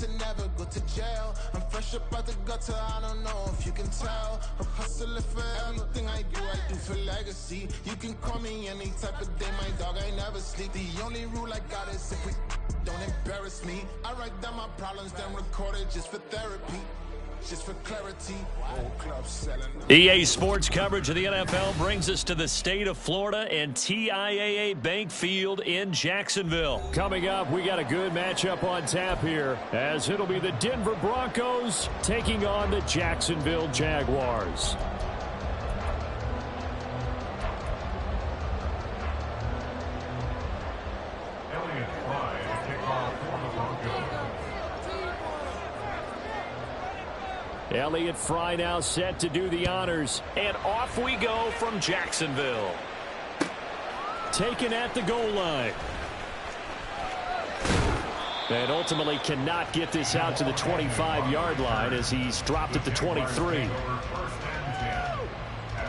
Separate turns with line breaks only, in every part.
to never go to jail. I'm fresh up out the gutter, I don't know if you can tell. I'm hustling for everything I do for legacy. You can call me any type of day, my dog, I never sleep. The only rule I got is if we don't embarrass me. I write down my problems, then record it just for therapy. Just for clarity, whole club selling.
EA Sports coverage of the NFL brings us to the state of Florida and TIAA Bank Field in Jacksonville.
Coming up, we got a good matchup on tap here, as it'll be the Denver Broncos taking on the Jacksonville Jaguars. Elliott Fry now set to do the honors.
And off we go from Jacksonville.
Taken at the goal line. And ultimately cannot get this out to the 25-yard line as he's dropped at the 23.
At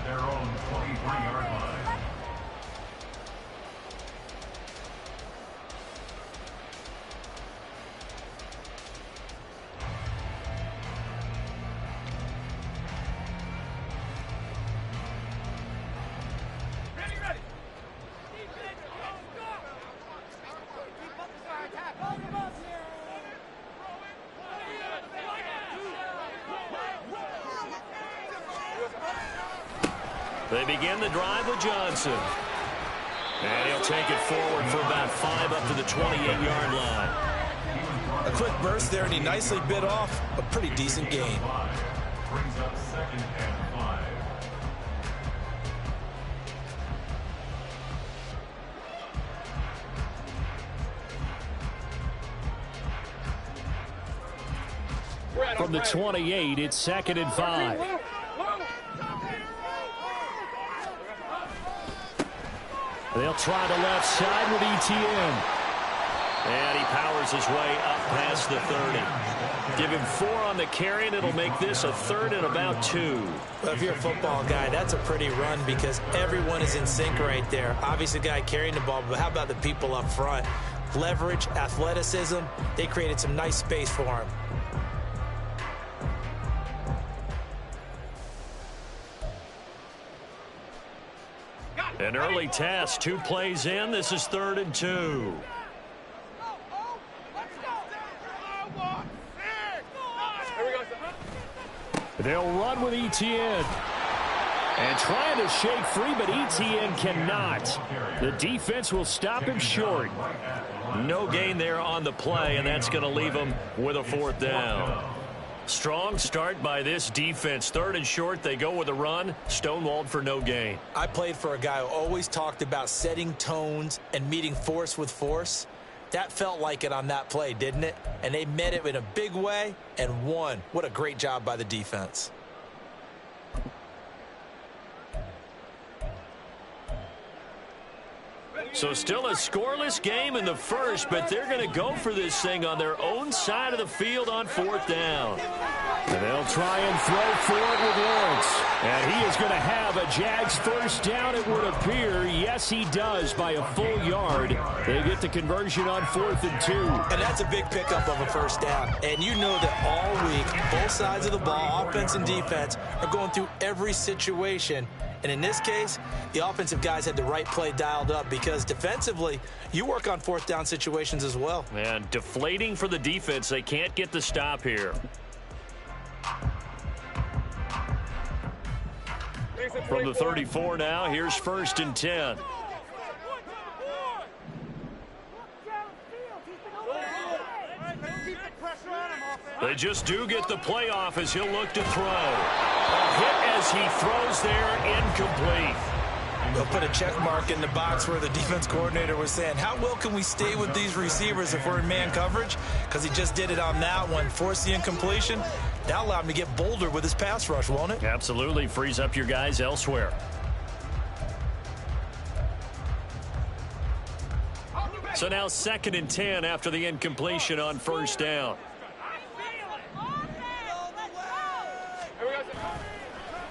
their own 23-yard line.
They begin the drive with Johnson. And he'll take it forward for about 5 up to the 28-yard line.
A quick burst there, and he nicely bit off a pretty decent gain.
Brings up 2nd and 5.
From the 28, it's 2nd and 5. They'll try the left side with ETN.
And he powers his way up past the 30. Give him 4 on the carry, and it'll make this a 3rd and about 2.
Well, if you're a football guy, that's a pretty run because everyone is in sync right there. Obviously, the guy carrying the ball, but how about the people up front? Leverage, athleticism, they created some nice space for him.
An early test, 2 plays in. This is 3rd and 2.
They'll run with ETN. And trying to shake free, but ETN cannot. The defense will stop him short.
No gain there on the play, and that's going to leave him with a 4th down. Strong start by this defense. 3rd and short, they go with a run. Stonewalled for no gain.
I played for a guy who always talked about setting tones and meeting force with force. That felt like it on that play, didn't it? And they met it in a big way and won. What a great job by the defense.
So still a scoreless game in the first, but they're going to go for this thing on their own side of the field on 4th down.
And they'll try and throw for it with Lawrence. And he is going to have a Jags 1st down, it would appear. Yes, he does by a full yard. They get the conversion on 4th and 2.
And that's a big pickup of a 1st down. And you know that all week, both sides of the ball, offense and defense, are going through every situation. And in this case, the offensive guys had the right play dialed up because defensively, you work on 4th down situations as well.
And deflating for the defense. They can't get the stop here. From the 34 now, here's 1st and 10. They just do get the play off as he'll look to throw. A hit as he throws there, incomplete.
They'll put a check mark in the box where the defense coordinator was saying, how well can we stay with these receivers if we're in man coverage? Because he just did it on that one, forced the incompletion. That allowed him to get bolder with his pass rush, won't it?
Absolutely. Frees up your guys elsewhere. So now 2nd and 10 after the incompletion on 1st down.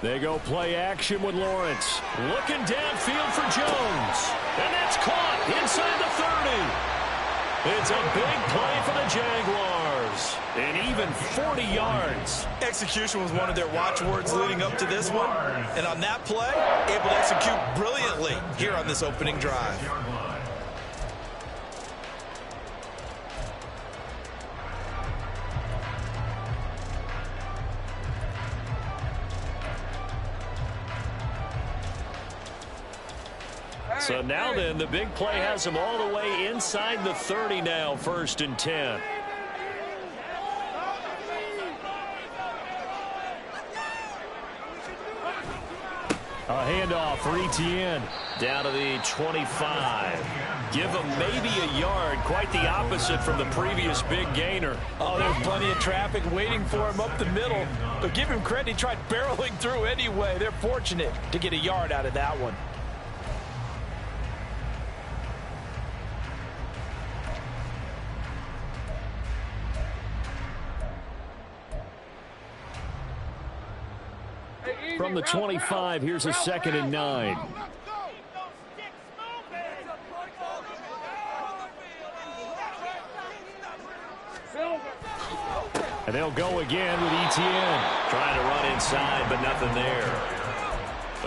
They go play action with Lawrence.
Looking downfield for Jones. And that's caught inside the 30. It's a big play for the Jaguars.
40 yards.
Execution was one of their watchwords leading up to this one. And on that play, able to execute brilliantly here on this opening drive.
So now then, the big play has them all the way inside the 30 now, 1st and 10.
A handoff for Etienne.
Down to the 25. Give him maybe a yard. Quite the opposite from the previous big gainer.
Oh, there's plenty of traffic waiting for him up the middle. But give him credit, he tried barreling through anyway. They're fortunate to get a yard out of that one.
From the 25, here's a 2nd and 9. And they'll go again with Etienne.
Trying to run inside, but nothing there.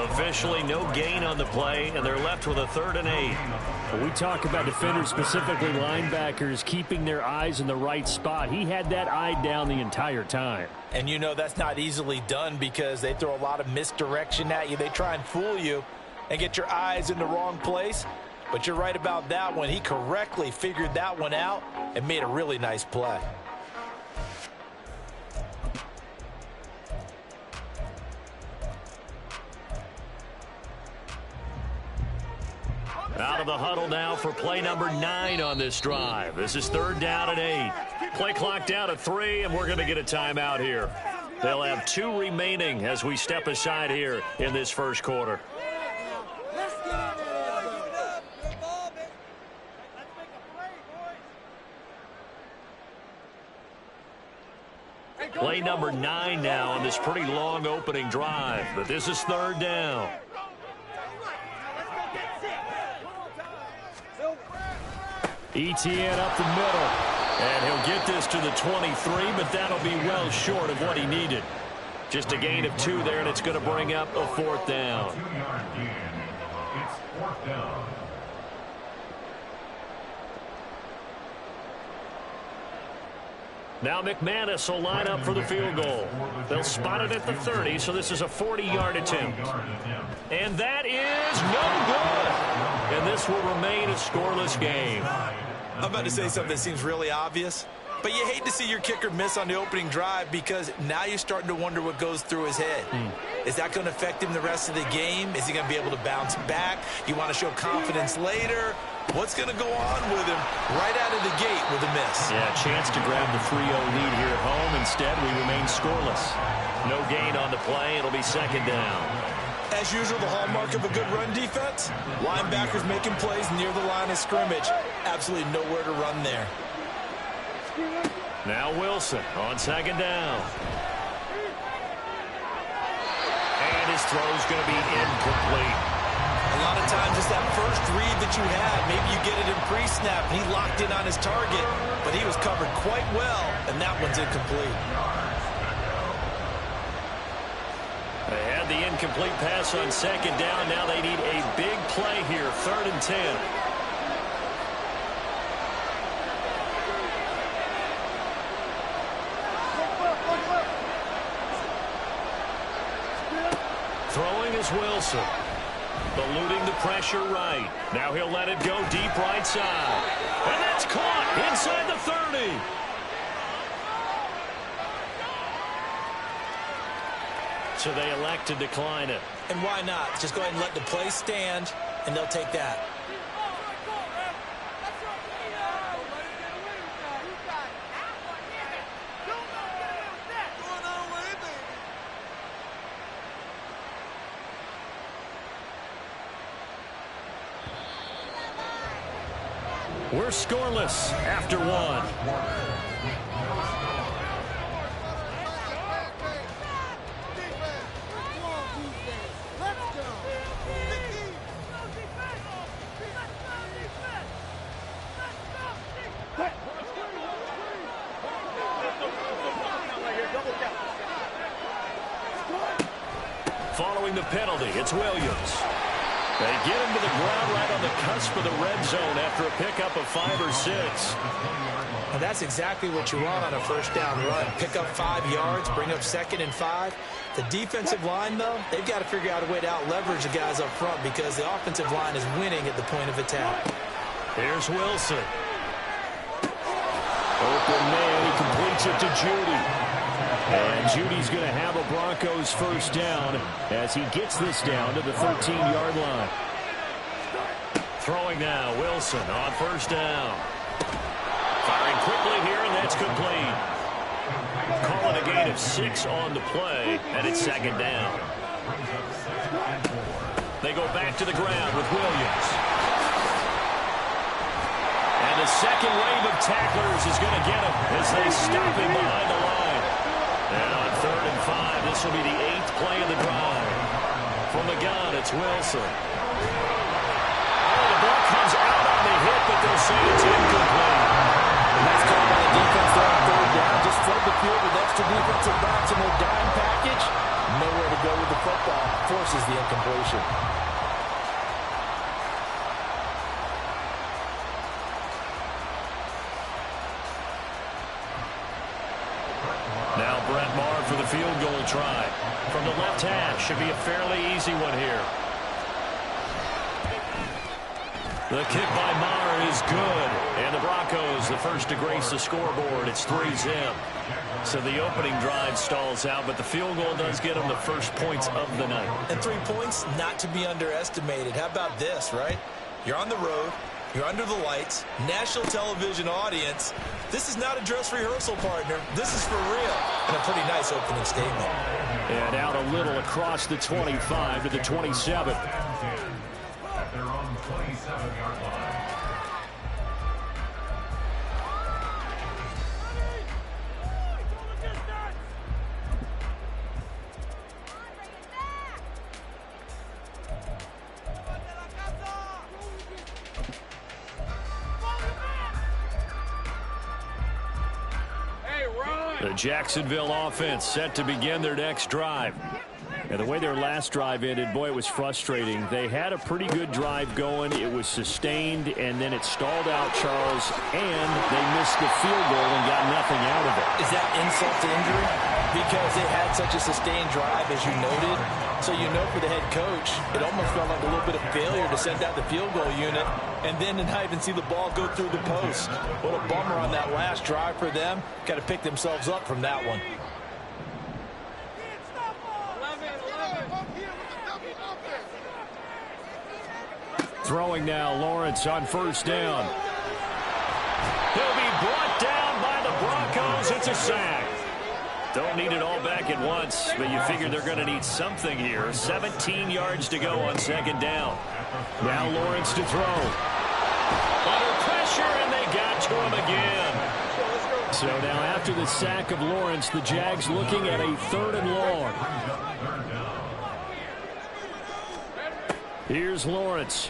Officially no gain on the play, and they're left with a 3rd and 8.
We talk about defenders, specifically linebackers, keeping their eyes in the right spot. He had that eye down the entire time.
And you know that's not easily done because they throw a lot of misdirection at you. They try and fool you and get your eyes in the wrong place. But you're right about that one. He correctly figured that one out and made a really nice play.
Out of the huddle now for play number 9 on this drive. This is 3rd down and 8. Play clock down to 3, and we're going to get a timeout here. They'll have 2 remaining as we step aside here in this 1st quarter. Play number 9 now on this pretty long opening drive, but this is 3rd down.
Etienne up the middle.
And he'll get this to the 23, but that'll be well short of what he needed. Just a gain of 2 there, and it's going to bring up a 4th down.
2-yard gain. It's 4th down.
Now McManus will line up for the field goal. They'll spot it at the 30, so this is a 40-yard attempt. And that is no good. And this will remain a scoreless game.
I'm about to say something that seems really obvious, but you hate to see your kicker miss on the opening drive because now you're starting to wonder what goes through his head. Is that going to affect him the rest of the game? Is he going to be able to bounce back? You want to show confidence later? What's going to go on with him right out of the gate with a miss?
Yeah, chance to grab the 3-0 lead here at home. Instead, we remain scoreless. No gain on the play. It'll be 2nd down.
As usual, the hallmark of a good run defense, linebackers making plays near the line of scrimmage. Absolutely nowhere to run there.
Now Wilson on 2nd down. And his throw's going to be incomplete.
A lot of times it's that first read that you had. Maybe you get it in pre-snap, and he locked in on his target, but he was covered quite well, and that one's incomplete.
They had the incomplete pass on 2nd down. Now they need a big play here, 3rd and 10. Throwing is Wilson. Eluding the pressure right. Now he'll let it go deep right side. And that's caught inside the 30. So they elect to decline it.
And why not? Just go ahead and let the play stand, and they'll take that.
We're scoreless after 1. Following the penalty, it's Williams. They get him to the ground right on the cusp of the red zone after a pickup of 5 or 6.
And that's exactly what you want on a first down run. Pick up 5 yards, bring up 2nd and 5. The defensive line, though, they've got to figure out a way to out-leverage the guys up front because the offensive line is winning at the point of attack.
Here's Wilson.
Open man, he completes it to Judy. And Judy's going to have a Broncos first down as he gets this down to the 13-yard line.
Throwing now, Wilson on first down. Firing quickly here, and that's complete. Calling a gain of 6 on the play, and it's 2nd down. They go back to the ground with Williams. And the second wave of tacklers is going to get him as they stop him behind the line. And on 3rd and 5, this will be the 8th play of the drive. From the gun, it's Wilson. Oh, the ball comes out on the hit, but they'll say it's incomplete.
And that's called by the defense there on 3rd down. Just flood the field with extra defensive backs in their dime package. Nowhere to go with the football. Forces the incompletion.
Now Brett Maher for the field goal try. From the left hash, should be a fairly easy one here. The kick by Maher is good. And the Broncos, the first to grace the scoreboard. It's 3-zip. So the opening drive stalls out, but the field goal does get them the first points of the night.
And 3 points, not to be underestimated. How about this, right? You're on the road. You're under the lights. National television audience. This is not a dress rehearsal, partner. This is for real. And a pretty nice opening statement.
And out a little across the 25 to the 27.
They're on the 27-yard line.
The Jacksonville offense set to begin their next drive.
And the way their last drive ended, boy, it was frustrating. They had a pretty good drive going. It was sustained, and then it stalled out, Charles, and they missed the field goal and got nothing out of it.
Is that insult to injury? Because they had such a sustained drive, as you noted. So you know for the head coach, it almost felt like a little bit of failure to send out the field goal unit and then to not even see the ball go through the post. What a bummer on that last drive for them. Got to pick themselves up from that one.
Throwing now, Lawrence on first down.
He'll be brought down by the Broncos. It's a sack. Don't need it all back at once, but you figure they're going to need something here. 17 yards to go on 2nd down.
Now Lawrence to throw.
Under pressure, and they got to him again.
So now after the sack of Lawrence, the Jags looking at a 3rd and long. Here's Lawrence.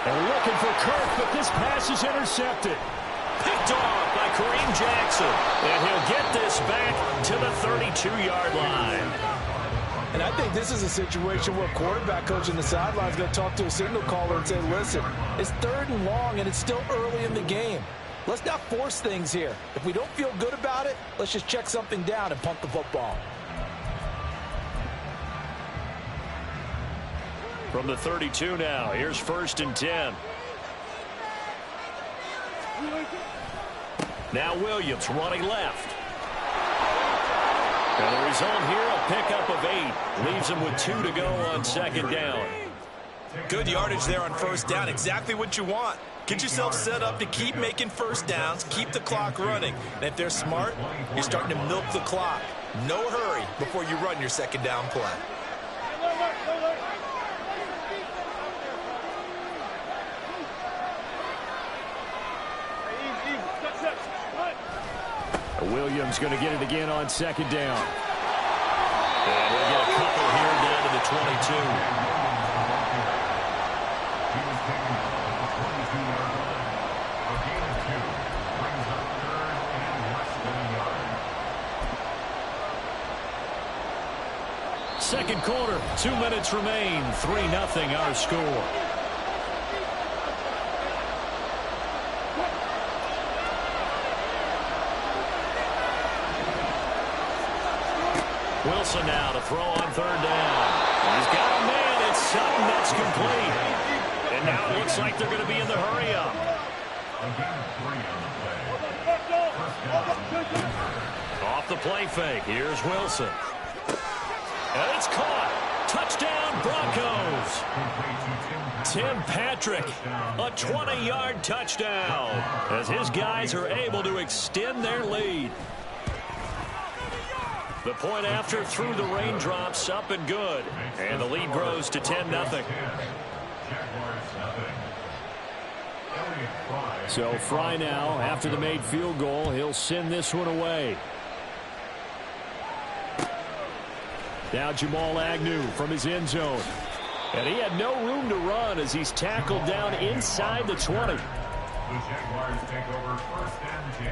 And looking for Kirk, but this pass is intercepted.
Picked off by Kareem Jackson. And he'll get this back to the 32-yard line.
And I think this is a situation where quarterback coach in the sideline is going to talk to a signal caller and say, listen, it's 3rd and long and it's still early in the game. Let's not force things here. If we don't feel good about it, let's just check something down and punt the football.
From the 32 now, here's 1st and 10. Now Williams running left. And the result here, a pickup of 8. Leaves him with 2 to go on 2nd down.
Good yardage there on first down. Exactly what you want. Get yourself set up to keep making first downs, keep the clock running. And if they're smart, you're starting to milk the clock. No hurry before you run your 2nd down play.
Williams going to get it again on 2nd down.
And we'll get a couple here down to the 22. Second quarter, 2 minutes remain. 3-0 our score. Wilson now to throw on third down. He's got a man. It's Sutton that's complete. And now it looks like they're going to be in the hurry-up. Off the play fake. Here's Wilson. And it's caught. Touchdown, Broncos. Tim Patrick, a 20-yard touchdown as his guys are able to extend their lead. The point after through the raindrops, up and good. And the lead grows to 10-0.
So Fry now, after the made field goal, he'll send this one away. Now Jamal Agnew from his end zone. And he had no room to run as he's tackled down inside the 20.
The Jaguars take over 1st and 10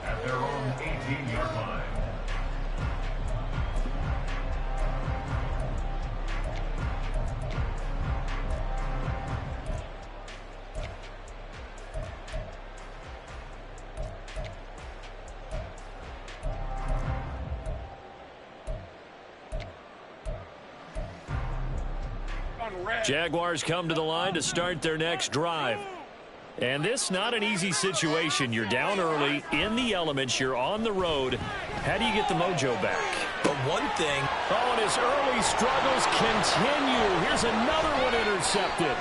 at their own 18-yard line.
Jaguars come to the line to start their next drive. And this not an easy situation. You're down early, in the elements, you're on the road. How do you get the mojo back?
But one thing.
Oh, and his early struggles continue. Here's another one intercepted.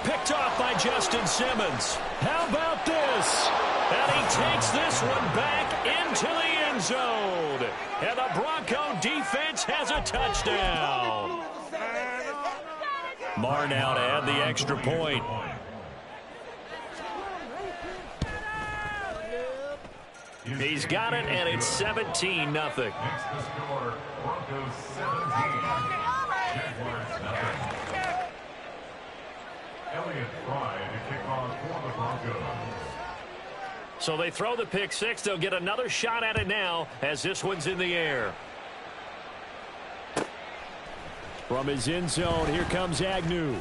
Picked off by Justin Simmons. How about this? And he takes this one back into the end zone. And the Bronco defense has a touchdown. Marr now to add the extra point. He's got it, and it's 17-0.
Next to score, Broncos 17, Jaguars 0. Elliott Fry to kick off for the Broncos.
So they throw the pick six. They'll get another shot at it now as this one's in the air.
From his end zone, here comes Agnew.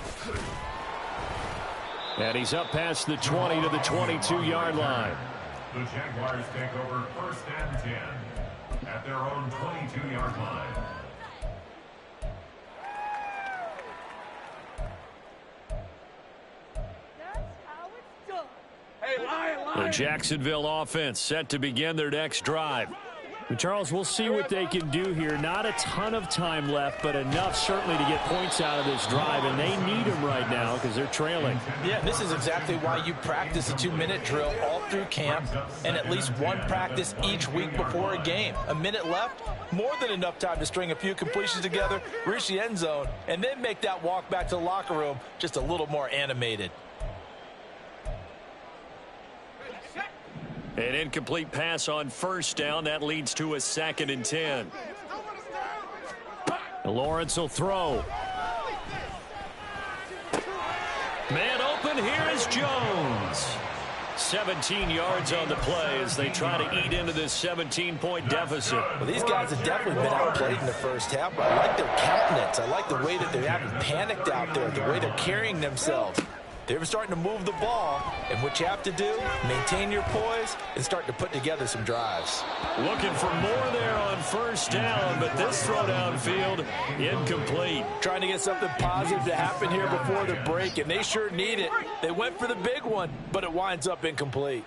And he's up past the 20 to the 22-yard line.
The Jaguars take over 1st and 10 at their own 22-yard line.
The Jacksonville offense set to begin their next drive.
And Charles, we'll see what they can do here. Not a ton of time left, but enough certainly to get points out of this drive, and they need them right now because they're trailing.
Yeah, this is exactly why you practice a 2-minute drill all through camp and at least one practice each week before a game. A minute left, more than enough time to string a few completions together, reach the end zone, and then make that walk back to the locker room just a little more animated.
An incomplete pass on first down. That leads to a 2nd and 10.
Lawrence will throw.
Man open, here is Jones. 17 yards on the play as they try to eat into this 17-point deficit.
Well, these guys have definitely been outplayed in the first half, but I like their countenance. I like the way that they haven't panicked out there, the way they're carrying themselves. They're starting to move the ball, and what you have to do, maintain your poise and start to put together some drives.
Looking for more there on first down, but this throw downfield incomplete.
Trying to get something positive to happen here before the break, and they sure need it. They went for the big one, but it winds up incomplete.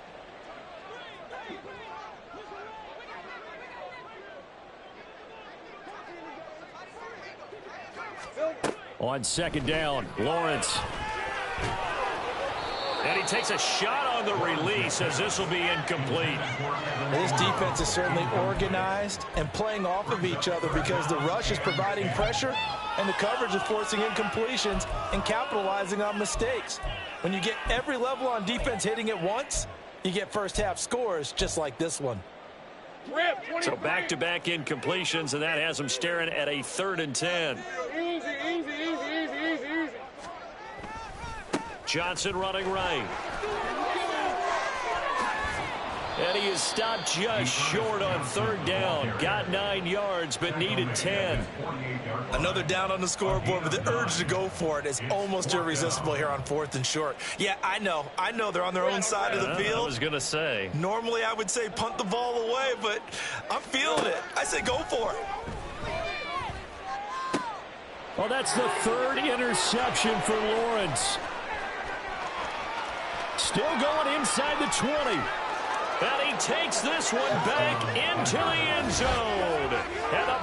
On second down, Lawrence.
And he takes a shot on the release as this will be incomplete.
This defense is certainly organized and playing off of each other because the rush is providing pressure and the coverage is forcing incompletions and capitalizing on mistakes. When you get every level on defense hitting at once, you get first half scores just like this one.
So back-to-back incompletions, and that has them staring at a 3rd and 10. Johnson running right. And he is stopped just short on third down. Got 9 yards, but needed 10.
Another down on the scoreboard, but the urge to go for it is almost irresistible here on 4th and short. Yeah, I know they're on their own side of the field.
I was going to say.
Normally, I would say punt the ball away, but I'm feeling it. I say go for it.
Well, that's the 3rd interception for Lawrence. Still going inside the 20.
And he takes this one back into the end zone. And a